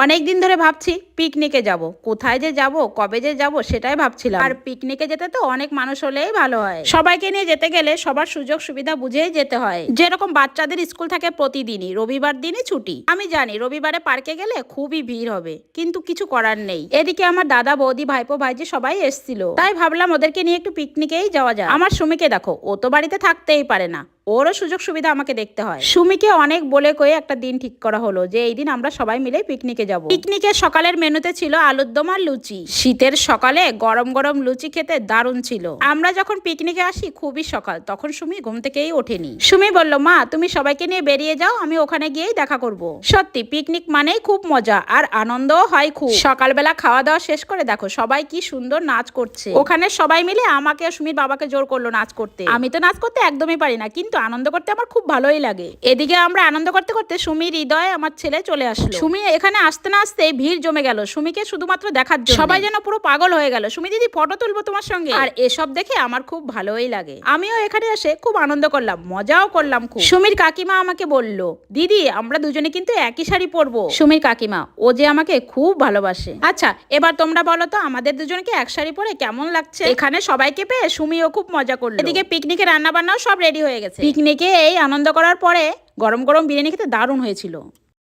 অনেকদিন ধরে ভাবছি পিকনিকে যাব, কোথায় যে যাব, কবে যে যাব সেটাই ভাবছিলাম। আর পিকনিকে যেতে তো অনেক মানুষ হলেই ভালো হয়। সবাইকে নিয়ে যেতে গেলে সবার সুযোগ সুবিধা বুঝেই যেতে হয়। যেরকম বাচ্চাদের স্কুল থাকে প্রতিদিনই, রবিবার দিনই ছুটি। আমি জানি রবিবারে পার্কে গেলে খুবই ভিড় হবে, কিন্তু কিছু করার নেই। এদিকে আমার দাদা, বৌদি, ভাইপো, ভাইজি সবাই এসেছিল, তাই ভাবলাম ওদেরকে নিয়ে একটু পিকনিকেই যাওয়া যায়। আমার সুমিকে দেখো, ও তো বাড়িতে থাকতেই পারে না, ওরও সুযোগ সুবিধা আমাকে দেখতে হয়। সুমিকে অনেক বলে কয়ে একটা দিন ঠিক করা হলো যে এই দিন আমরা সবাই মিলে পিকনিকে যাব। পিকনিকের সকালের মেনুতে ছিল আলুর দম আর লুচি। শীতের সকালে গরম গরম লুচি খেতে দারুণ ছিল। আমরা যখন পিকনিকে আসি খুবই সকাল, তখন সুমি ঘুম থেকেই ওঠেনি। সুমি বলল, মা তুমি সবাইকে নিয়ে বেরিয়ে যাও, আমি ওখানে গিয়েই দেখা করব। সত্যি পিকনিক মানেই খুব মজা আর আনন্দও হয় খুব। সকালবেলা খাওয়া দাওয়া শেষ করে দেখো সবাই কি সুন্দর নাচ করছে। ওখানে সবাই মিলে আমাকে আর সুমির বাবাকে জোর করলো নাচ করতে। আমি তো নাচ করতে একদমই পারি না, কিন্তু আনন্দ করতে আমার খুব ভালোই লাগে। এদিকে আমরা আনন্দ করতে করতে সুমির হৃদয়ে আমার ছেলে চলে আসলো। সুমি এখানে আসতে না আসতে ভিড় জমে গেল সুমিকে শুধুমাত্র দেখার জন্য। সবাই যেন পুরো পাগল হয়ে গেল, সুমি দিদি ফটো তুলবো তোমার সঙ্গে। আর এসব দেখে আমার খুব ভালোই লাগে। আমিও এখানে এসে খুব আনন্দ করলাম, মজাও করলাম খুব। সুমির কাকিমা আমাকে বলল, দিদি আমরা দুজনে কিন্তু একই শাড়ি পরবো। সুমির কাকিমা, ও যে আমাকে খুব ভালোবাসে। আচ্ছা এবার তোমরা বলো তো আমাদের দুজনকে এক শাড়ি পরে কেমন লাগছে? এখানে সবাইকে পেয়ে সুমিও খুব মজা করলো। এদিকে পিকনিকে রান্না বান্নাও সব রেডি হয়ে গেছে। পিকনিকে এই আনন্দ করার পরে গরম গরম বিরিয়ানি খেতে দারুণ হয়েছিল।